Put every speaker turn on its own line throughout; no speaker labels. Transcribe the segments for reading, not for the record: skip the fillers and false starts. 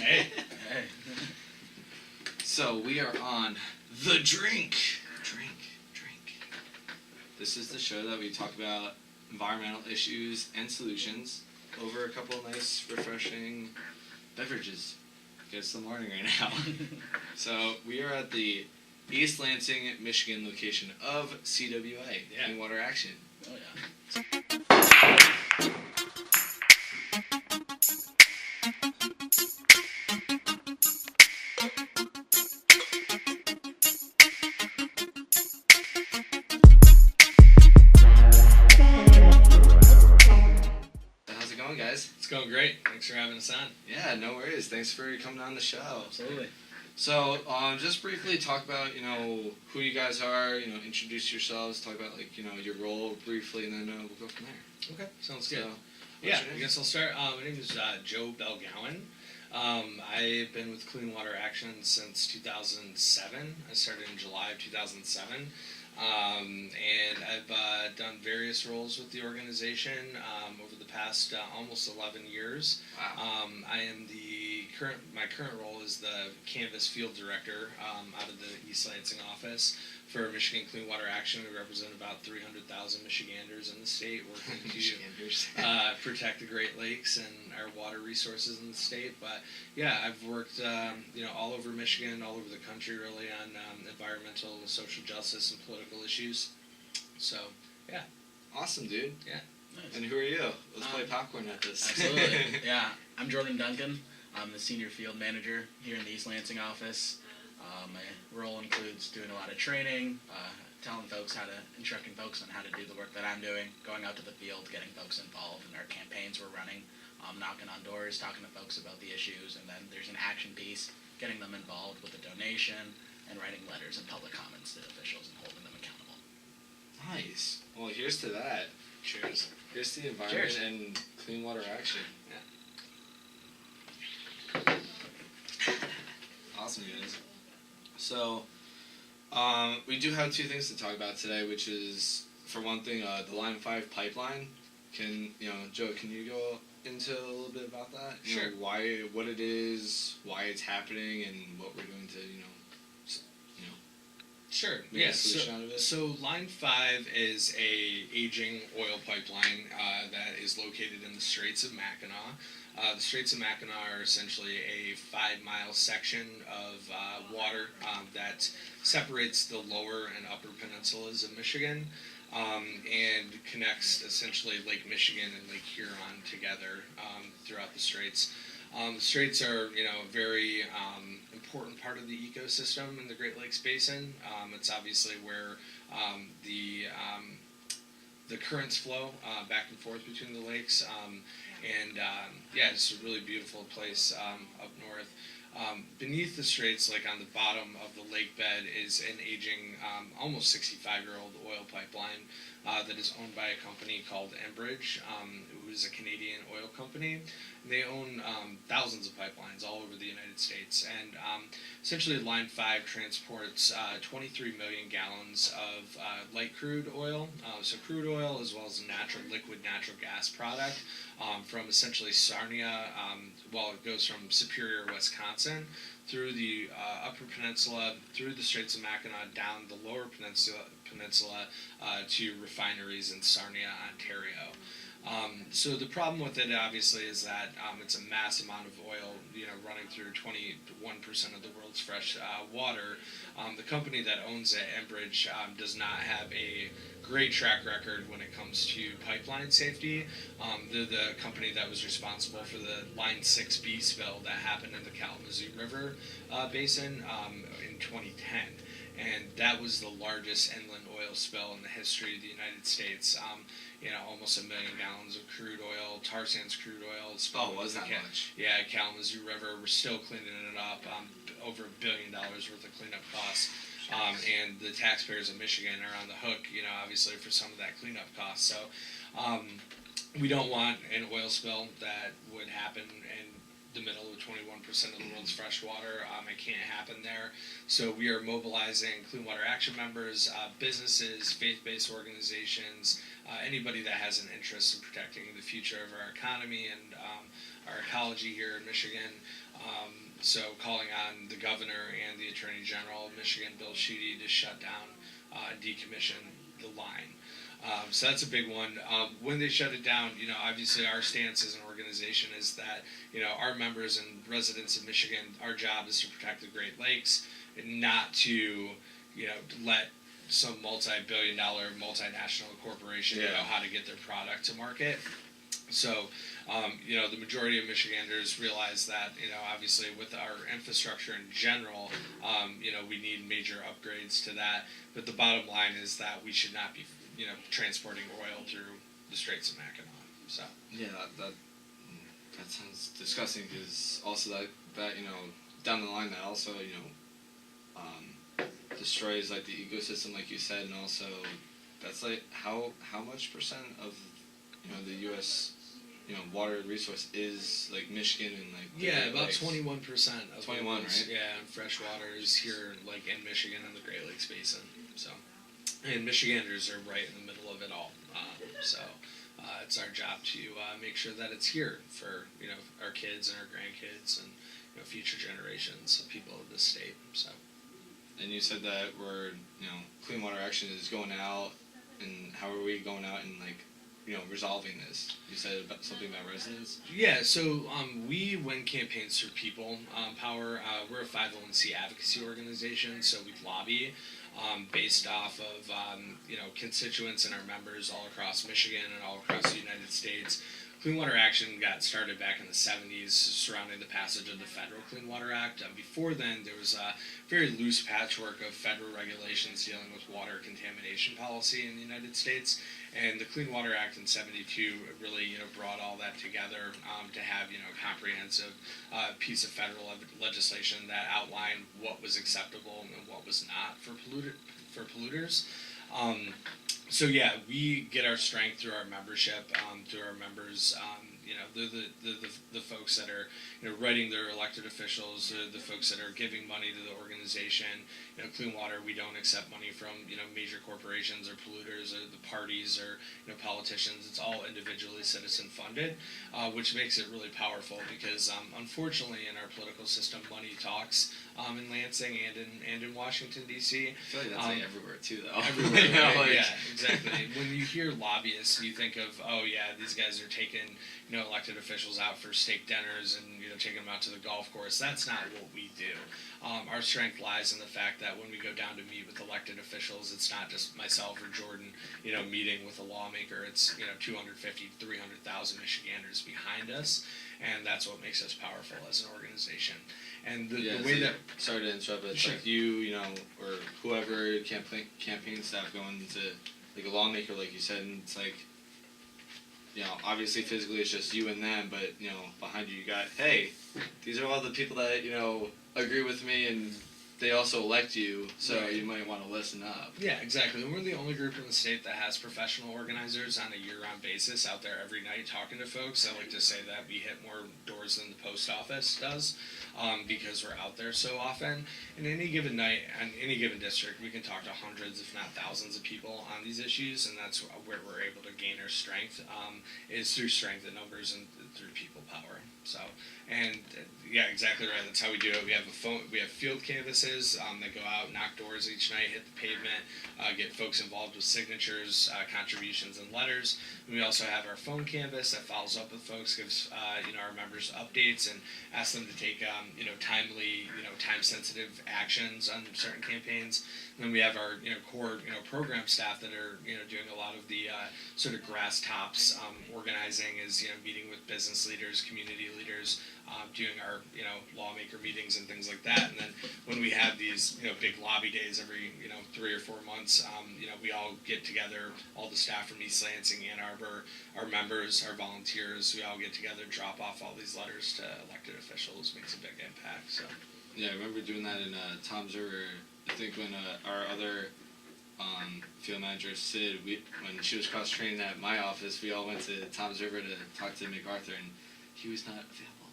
Hey.
So we are on The Drink. Drink. This is the show that we talk about environmental issues and solutions over a couple of nice, refreshing beverages. It's the morning right now. So we are at the East Lansing, Michigan location of CWA, Clean Water Action.
Oh, yeah.
How's it going, guys?
It's going great. Thanks for having us on.
Yeah, no worries. Thanks for coming on the show.
Absolutely.
So, just briefly talk about, who you guys are, introduce yourselves, talk about, your role briefly, and then we'll go from there.
Okay, sounds good.
So,
Yeah, I guess I'll start. My name is Joe Belgowan. I've been with Clean Water Action since 2007. I started in July of 2007. And I've done various roles with the organization over the past almost 11 years.
Wow.
I am my current role is the Canvas Field Director out of the East Lansing office for Michigan Clean Water Action. We represent about 300,000 Michiganders in the state working to protect the Great Lakes and our water resources in the state. But yeah, I've worked all over Michigan, all over the country really on environmental, social justice, and political issues. So yeah.
Awesome, dude.
Yeah.
Nice.
And who are you? Let's play popcorn at this.
Absolutely. Yeah, I'm Jordan Duncan. I'm the Senior Field Manager here in the East Lansing office. My role includes doing a lot of training, instructing folks on how to do the work that I'm doing, going out to the field, getting folks involved in our campaigns we're running, knocking on doors, talking to folks about the issues, and then there's an action piece, getting them involved with a donation, and writing letters and public comments to officials and holding them accountable.
Nice. Well, here's to that.
Cheers.
Here's to the environment
Cheers.
and Clean Water Action.
Yeah.
Awesome, guys. So, we do have two things to talk about today, which is, for one thing, the Line 5 pipeline. Joe, can you go into a little bit about that?
Sure.
What it is, why it's happening, and what we're doing to,
Sure.
make a solution out of it?
So Line 5 is a aging oil pipeline that is located in the Straits of Mackinac. The Straits of Mackinac are essentially a 5-mile section of water that separates the lower and upper peninsulas of Michigan and connects essentially Lake Michigan and Lake Huron together throughout the Straits. The Straits are, a very important part of the ecosystem in the Great Lakes Basin. It's obviously where the currents flow back and forth between the lakes. It's a really beautiful place up north. Beneath the Straits, like on the bottom of the lake bed, is an aging, almost 65-year-old oil pipeline that is owned by a company called Enbridge, who is a Canadian oil company. They own thousands of pipelines all over the United States, and essentially Line 5 transports 23 million gallons of light crude oil, so crude oil as well as a liquid natural gas product from essentially Sarnia, it goes from Superior, Wisconsin, through the Upper Peninsula, through the Straits of Mackinac, down the Lower Peninsula to refineries in Sarnia, Ontario. So the problem with it, obviously, is that it's a mass amount of oil, running through 21% of the world's fresh water. The company that owns it, Enbridge, does not have a great track record when it comes to pipeline safety. They're the company that was responsible for the Line 6B spill that happened in the Kalamazoo River basin in 2010. And that was the largest inland oil spill in the history of the United States. Almost 1 million gallons of crude oil, tar sands crude oil.
Oh, was that much?
Yeah, Kalamazoo River. We're still cleaning it up. Over $1 billion worth of cleanup costs. And the taxpayers of Michigan are on the hook, obviously for some of that cleanup cost. So we don't want an oil spill that would happen in the middle of 21% of the world's fresh water. It can't happen there. So we are mobilizing Clean Water Action members, businesses, faith-based organizations, anybody that has an interest in protecting the future of our economy and our ecology here in Michigan. So calling on the governor and the attorney general of Michigan, Bill Sheedy, to shut down, decommission the line. So that's a big one. When they shut it down, obviously our stance as an organization is that, our members and residents of Michigan, our job is to protect the Great Lakes and not to, let some multi-billion-dollar multinational corporation know how to get their product to market. So, the majority of Michiganders realize that, obviously with our infrastructure in general, we need major upgrades to that. But the bottom line is that we should not be, transporting oil through the Straits of Mackinac. So.
Yeah, that sounds disgusting, because also that down the line that also destroys like the ecosystem, like you said, and also that's like how much percent of the U.S. water resource is like Michigan and like
about 21% of
21, right?
Yeah, and fresh water is here like in Michigan and the Great Lakes Basin. So, and Michiganders are right in the middle of it all. It's our job to make sure that it's here for our kids and our grandkids and future generations of people of this state. So.
And you said that we're Clean Water Action is going out, and how are we going out and resolving this? You said something about residents?
Yeah, so we win campaigns through people power. We're a 501c advocacy organization, so we lobby based off of constituents and our members all across Michigan and all across the United States. Clean Water Action got started back in the 70s surrounding the passage of the Federal Clean Water Act. Before then, there was a very loose patchwork of federal regulations dealing with water contamination policy in the United States. And the Clean Water Act in 72 really brought all that together to have a comprehensive piece of federal legislation that outlined what was acceptable and what was not for polluters. So yeah, we get our strength through our membership, through our members. They're the folks that are writing their elected officials, the folks that are giving money to the organization. Clean Water, we don't accept money from major corporations or polluters or the parties or politicians. It's all individually citizen funded, which makes it really powerful because unfortunately in our political system, money talks in Lansing and in Washington D.C.
I feel like that's like everywhere too, though.
Everywhere, right? Yeah, exactly. When you hear lobbyists, you think of, oh yeah, these guys are taking elected officials out for steak dinners and taking them out to the golf course. That's not what we do. Our strength lies in the fact that when we go down to meet with elected officials, it's not just myself or Jordan, meeting with a lawmaker. It's 250, 300,000 Michiganders behind us, and that's what makes us powerful as an organization. And the way that
sorry to interrupt, but it's
Sure.
like you or whoever campaign staff going to like a lawmaker, like you said, and it's like obviously physically it's just you and them, but behind you got, hey, these are all the people that agree with me, and they also elect you, so
Right.
you might want to listen up.
Yeah, exactly. And we're the only group in the state that has professional organizers on a year-round basis out there every night talking to folks. I like to say that we hit more doors than the post office does because we're out there so often. And any given night, on any given district, we can talk to hundreds, if not thousands of people on these issues, and that's where we're able to gain our strength, is through strength in numbers and through people power. So, and yeah, exactly right. That's how we do it. We have field canvases that go out, knock doors each night, hit the pavement, get folks involved with signatures, contributions, and letters. And we also have our phone canvas that follows up with folks, gives our members updates, and asks them to take timely, time-sensitive actions on certain campaigns. And then we have our core program staff that are doing a lot of the sort of grass tops organizing, is meeting with business leaders, community leaders, doing our lawmaker meetings and things like that. And then when we have these big lobby days every 3 or 4 months, we all get together, all the staff from East Lansing, Ann Arbor, our members, our volunteers. We all get together, drop off all these letters to elected officials. Makes a big impact. So
Yeah, I remember doing that in Tom's River. I think when our other field manager, Sid, when she was cross-training at my office, we all went to Tom's River to talk to MacArthur, and he was not available.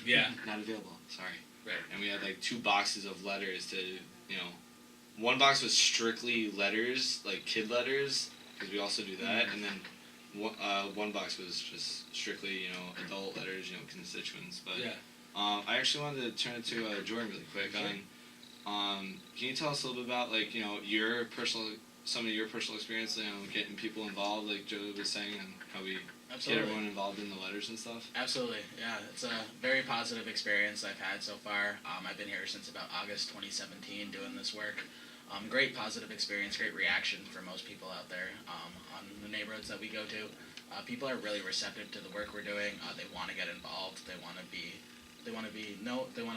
yeah,
Not available, sorry.
right.
And we had like 2 boxes of letters to, one box was strictly letters, like kid letters, because we also do that, and then one box was just strictly, adult letters, constituents, but
Yeah.
I actually wanted to turn it to Jordan really quick.
Sure.
Can you tell us a little bit about like some of your personal experience, getting people involved, like Joe was saying, and how we
Absolutely.
get everyone involved in the letters and stuff?
Absolutely, yeah. It's a very positive experience I've had so far. I've been here since about August 2017 doing this work. Great positive experience, great reaction for most people out there on the neighborhoods that we go to. People are really receptive to the work we're doing. They want to get involved. They want to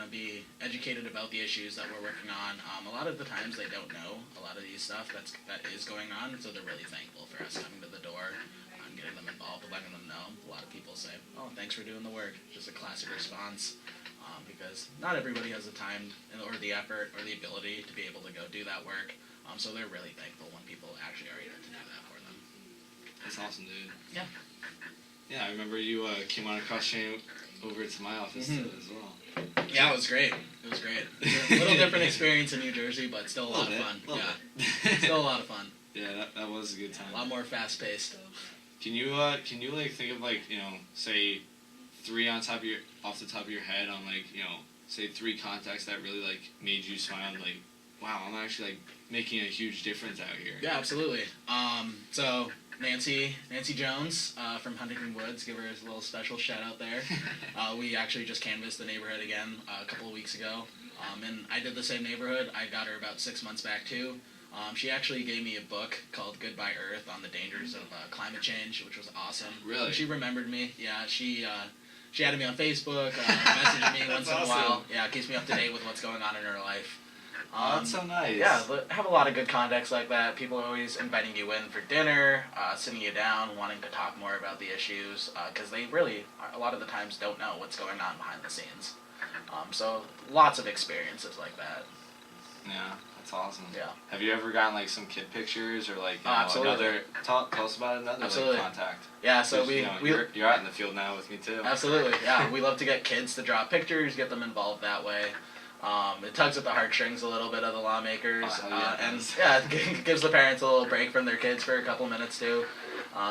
be educated about the issues that we're working on. A lot of the times they don't know a lot of these stuff that is going on, so they're really thankful for us coming to the door and getting them involved, letting them know. A lot of people say, "Oh, thanks for doing the work." Just a classic response, because not everybody has the time or the effort or the ability to be able to go do that work. So they're really thankful when people actually are able to do that for them.
That's awesome, dude.
Yeah.
Yeah, I remember you came on across chain over to my office as well.
Yeah, it was great. It was great. A little different experience in New Jersey, but still a lot of fun. Yeah, still a lot of fun.
Yeah, that was a good time.
A lot more fast paced.
Can you like think of like say three off the top of your head on like say three contacts that really like made you smile and like, wow, I'm actually like making a huge difference out here.
Yeah, absolutely. So Nancy Jones from Huntington Woods, give her a little special shout out there. We actually just canvassed the neighborhood again a couple of weeks ago, and I did the same neighborhood. I got her about 6 months back too. She actually gave me a book called Goodbye Earth on the dangers of climate change, which was awesome.
Really?
And she remembered me. Yeah, she added me on Facebook, messaged me once in a while. Yeah, keeps me up to date with what's going on in her life.
That's so nice.
Yeah, have a lot of good contacts like that. People are always inviting you in for dinner, sitting you down, wanting to talk more about the issues, because they really, a lot of the times, don't know what's going on behind the scenes. So lots of experiences like that.
Yeah, that's awesome.
Yeah.
Have you ever gotten like some kid pictures or like
absolutely.
tell us about another
Absolutely.
like contact?
Yeah, so
You're out in the field now with me too.
Absolutely, yeah. We love to get kids to draw pictures, get them involved that way. It tugs at the heartstrings a little bit of the lawmakers, and it gives the parents a little break from their kids for a couple minutes too.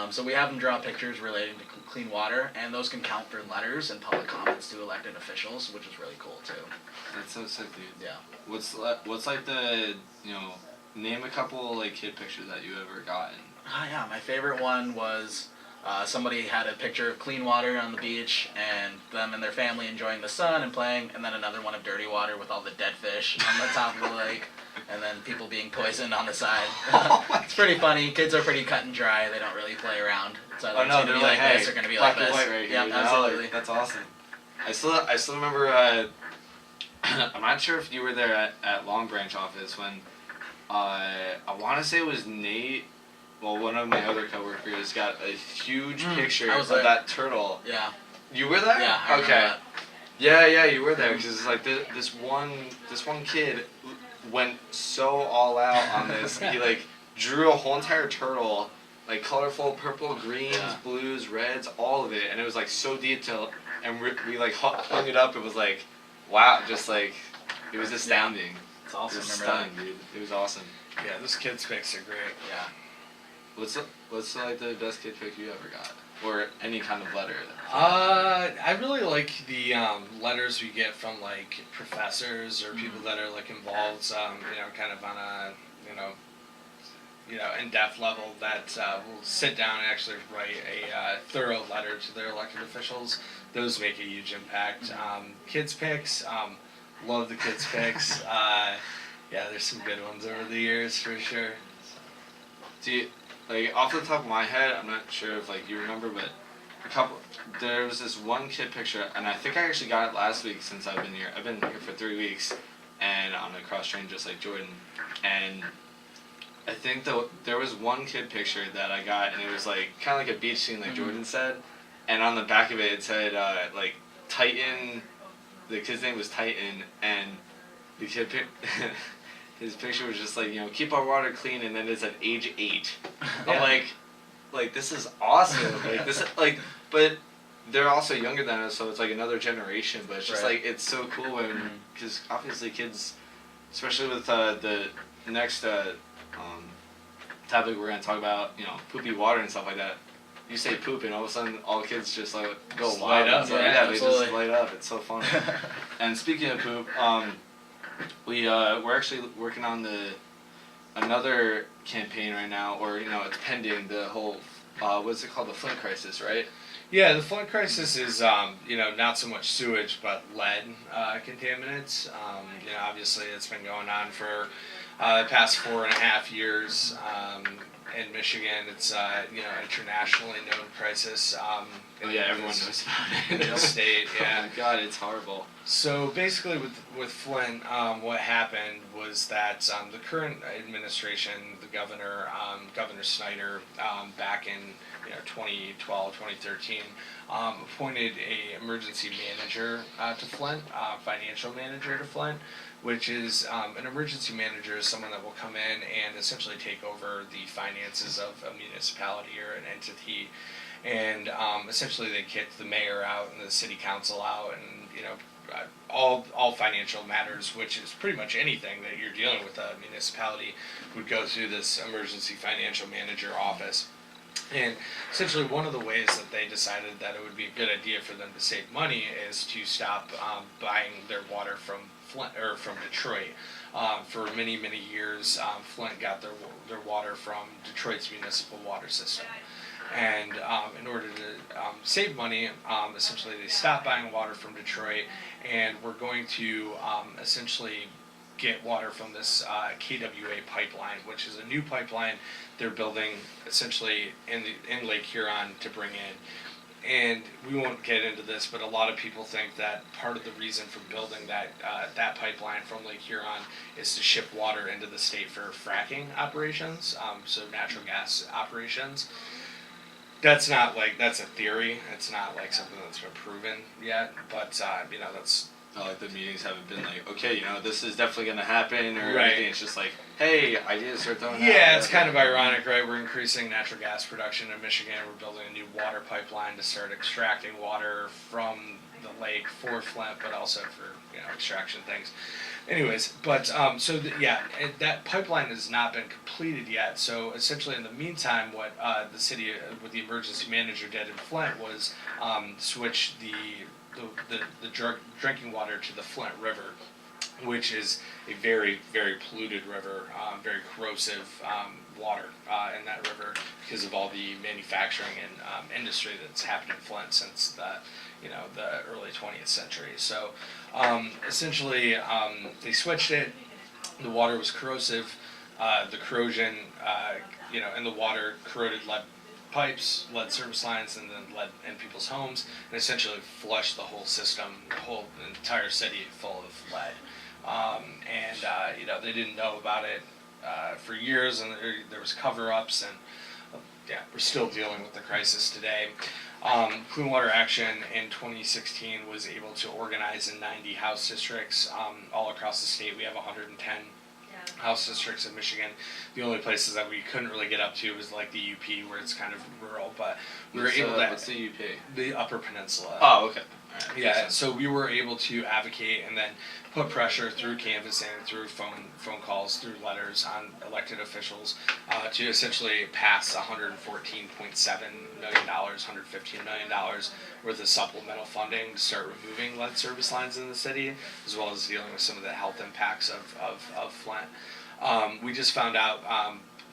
So we have them draw pictures relating to clean water, and those can count for letters and public comments to elected officials, which is really cool too.
That's so sick, dude.
Yeah.
What's like the name a couple like kid pictures that you ever gotten?
Yeah, my favorite one was somebody had a picture of clean water on the beach and them and their family enjoying the sun and playing, and then another one of dirty water with all the dead fish on the top of the lake, and then people being poisoned on the side. It's pretty funny. Kids are pretty cut and dry. They don't really play around. So it's going to be like this or going to be like
black
this.
and white right here.
Yeah, absolutely.
That's awesome. I still remember. I'm not sure if you were there at Long Branch office when I want to say it was Nate. Well, one of my other coworkers got a huge picture of that turtle.
Yeah.
You were there?
Yeah. I remember that.
Yeah, you were there because it's like this one kid went so all out on this. He like drew a whole entire turtle, like colorful purple, greens, blues, reds, all of it, and it was like so detailed. And we like hung it up. It was like, wow, just like it was astounding.
It's awesome.
It was
Remember
stunning, dude. It was awesome.
Yeah, those kids' pics are great.
Yeah.
What's like the best kid pic you ever got, or any kind of letter?
I really like the letters we get from like professors or people that are like involved, kind of on a in-depth level that will sit down and actually write a thorough letter to their elected officials. Those make a huge impact. Kids pics, love the kids pics. There's some good ones over the years for sure.
Do you, like off the top of my head, I'm not sure if like you remember, but there was this one kid picture, and I think I actually got it last week since I've been here. I've been here for 3 weeks, and on a cross train just like Jordan, and I think there was one kid picture that I got, and it was like kind of like a beach scene, like Jordan said, and on the back of it said like Titan. The kid's name was Titan, and the kid his picture was just like keep our water clean, and then it said age 8. I'm like this is awesome. Like this like, but they're also younger than us, so it's like another generation. But it's just like it's so cool when because obviously kids, especially with the next topic we're gonna talk about, poopy water and stuff like that. you say poop, and all of a sudden all kids just like go
Just
wild.
light up.
So,
Yeah,
they
absolutely.
just light up. It's so funny. And speaking of poop, we're actually working on another campaign right now, or it's pending the whole what's it called, the Flint Crisis, right?
Yeah, the Flint Crisis is, not so much sewage, but lead contaminants. Obviously it's been going on for the past 4.5 years in Michigan. It's, internationally known crisis.
Oh yeah, everyone knows
in
about it.
the state, yeah.
Oh my god, it's horrible.
So basically, with Flint, what happened was that the current administration, the governor, Governor Snyder, back in 2012, 2013, appointed a emergency manager to Flint, financial manager to Flint, which is an emergency manager is someone that will come in and essentially take over the finances of a municipality or an entity. And essentially they kick the mayor out and the city council out, and all financial matters, which is pretty much anything that you're dealing with a municipality, would go through this emergency financial manager office. And essentially one of the ways that they decided that it would be a good idea for them to save money is to stop buying their water from Flint or from Detroit. For many years, Flint got their water from Detroit's municipal water system. And in order to save money, essentially they stopped buying water from Detroit, and we're going to essentially get water from this KWA pipeline, which is a new pipeline they're building essentially in Lake Huron to bring in. And we won't get into this, but a lot of people think that part of the reason for building that pipeline from Lake Huron is to ship water into the state for fracking operations, so natural gas operations. That's a theory. It's not like something that's been proven yet, but that's
Like the meetings haven't been like, okay, this is definitely gonna happen or
Right.
anything. It's just like, hey, ideas start throwing out.
yeah, it's kind of ironic, right? We're increasing natural gas production in Michigan. We're building a new water pipeline to start extracting water from the lake for Flint, but also for extraction things. Anyways, but that pipeline has not been completed yet. So essentially, in the meantime, what the city, with the emergency manager did in Flint was switch the drinking water to the Flint River, which is a very polluted river, very corrosive water in that river because of all the manufacturing and industry that's happened in Flint since the early 20th century. So essentially they switched it. The water was corrosive. The corrosion in the water corroded lead pipes, lead service lines, and then lead in people's homes, and essentially flushed the whole system, the entire city full of lead. They didn't know about it for years, and there was cover-ups, and we're still dealing with the crisis today. Clean Water Action in 2016 was able to organize in 90 house districts all across the state. We have 110 house districts in Michigan. The only places that we couldn't really get up to was like the UP, where it's kind of rural, but we were able to.
What's the UP?
The Upper Peninsula.
Oh, okay. All right.
Yeah, so we were able to advocate and then put pressure through canvassing, through phone calls, through letters on elected officials to essentially pass $114.7 million, $115 million worth of supplemental funding to start removing lead service lines in the city, as well as dealing with some of the health impacts of Flint. We just found out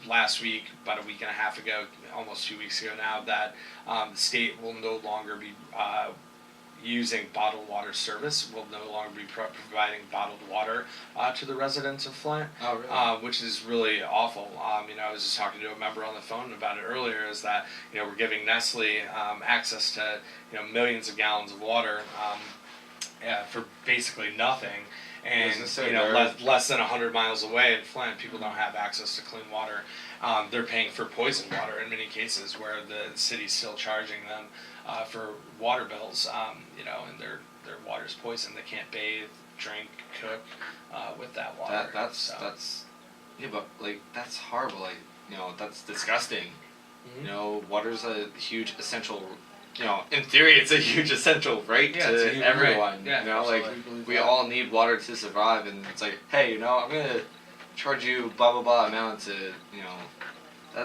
last week, about a week and a half ago, almost 2 weeks ago now, that the state will no longer be using bottled water service, will no longer be providing bottled water to the residents of Flint,
Oh, really?
which is really awful. I was just talking to a member on the phone about it earlier, is that we're giving Nestle access to millions of gallons of water for basically nothing. And less than 100 miles away in Flint, people don't have access to clean water. They're paying for poisoned water in many cases, where the city's still charging them for water bills. And their water's poisoned. They can't bathe, drink, cook with that water.
That's but like that's horrible. Like that's disgusting.
Mm-hmm.
Water's a huge essential. In theory, it's a huge essential right
Yeah, it's a
to
human
everyone.
right. Yeah,
Like
absolutely.
we all need water to survive, and it's like, hey, I'm gonna charge you blah blah blah amount to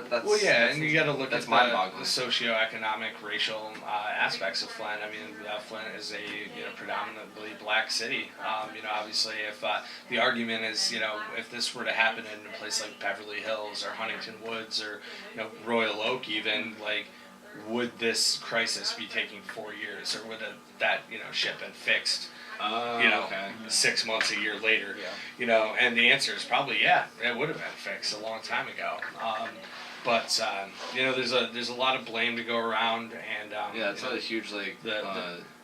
That's
Well, yeah, and you got to look
that's
at
mind-boggling.
the socioeconomic, racial aspects of Flint. I mean, Flint is a predominantly black city. Obviously, if the argument is, if this were to happen in a place like Beverly Hills or Huntington Woods or Royal Oak, even like, would this crisis be taking 4 years, or would that ship been fixed?
Okay.
6 months, a year later.
Yeah.
And the answer is probably yeah, it would have been fixed a long time ago. But there's a lot of blame to go around, and
Yeah, it's a huge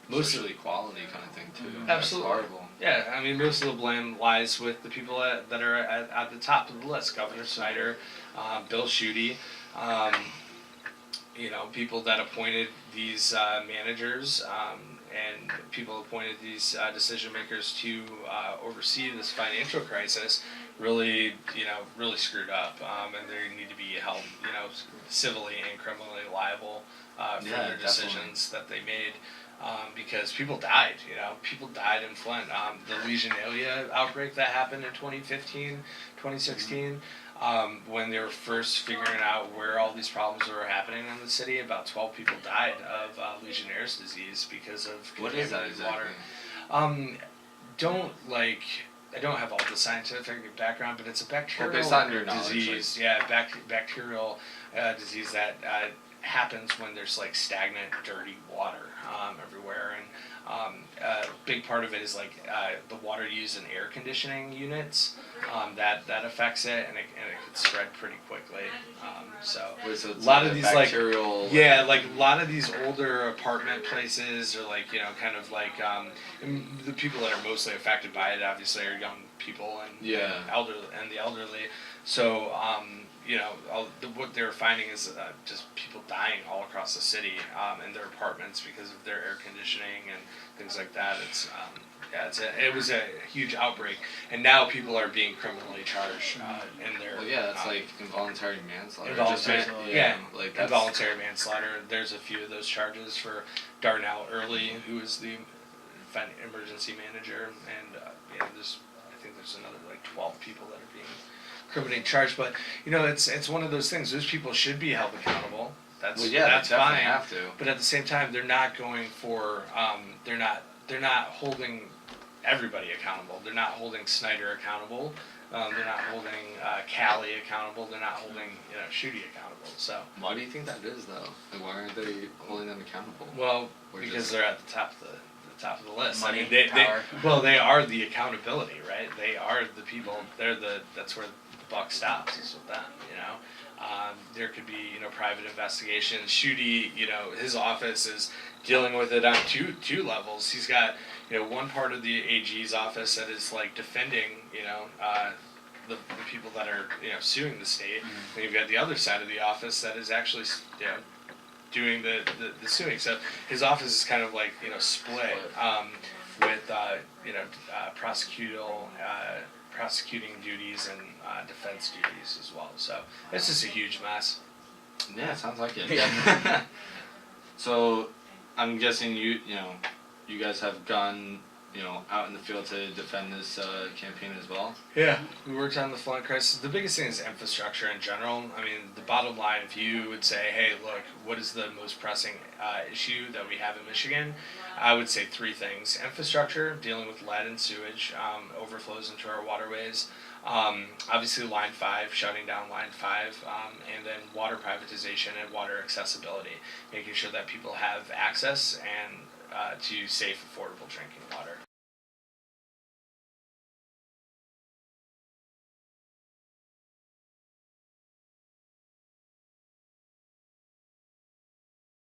most
social equality kind of thing too.
Absolutely.
That's horrible.
yeah, I mean, most of the blame lies with the people that are at the top of the list: Governor Snyder, Bill Schuette, people that appointed these managers. And people appointed these decision makers to oversee this financial crisis really screwed up, and they need to be held, civilly and criminally liable for their decisions that they made, because people died. People died in Flint. The Legionnaires outbreak that happened in 2015, 2016. When they were first figuring out where all these problems were happening in the city, about 12 people died of Legionnaire's disease because of
What is that
contaminated
exactly?
water. I don't have all the scientific background, but it's a bacterial
based on your knowledge,
disease. Bacterial disease that happens when there's like stagnant, dirty water everywhere, and a big part of it is like the water used in air conditioning units. That affects it, and it can spread pretty quickly. So
Wait, so it's
a lot
like
of
a
these
bacterial,
like a lot of these older apartment places, or like kind of like and the people that are mostly affected by it obviously are young people and the elderly. So what they're finding is just people dying all across the city in their apartments because of their air conditioning and things like that. It was a huge outbreak, and now people are being criminally charged in their.
Well, yeah, that's like involuntary manslaughter.
Involuntary involuntary manslaughter. There's a few of those charges for Darnell Early, who is the emergency manager, and I think there's another like 12 people that are being criminally charged. But it's one of those things. Those people should be held accountable. That's
they
fine.
have to.
But at the same time, they're not going for they're not holding everybody accountable. They're not holding Snyder accountable. They're not holding Callie accountable. They're not holding Schuette accountable. So
Why do you think that is though? Like, why aren't they holding them accountable?
well,
Or
because
just-
they're at the top of the list.
Money,
well,
power.
they are the accountability, right? They are the people. That's where the buck stops. Is with them. There could be private investigations. Schuette, his office is dealing with it on two levels. He's got one part of the AG's office that is like defending the people that are suing the state, and you've got the other side of the office that is actually doing the suing. So his office is kind of like split with prosecuting duties and defense duties as well. So it's just a huge mess.
Yeah, sounds like it.
Yeah.
So, I'm guessing you guys have gone out in the field to defend this campaign as well.
Yeah, we worked on the Flint crisis. The biggest thing is infrastructure in general. I mean, the bottom line, if you would say, hey, look, what is the most pressing issue that we have in Michigan? I would say three things. Infrastructure, dealing with lead and sewage, overflows into our waterways. Obviously Line 5, shutting down Line 5, and then water privatization and water accessibility, making sure that people have access and to safe, affordable drinking water.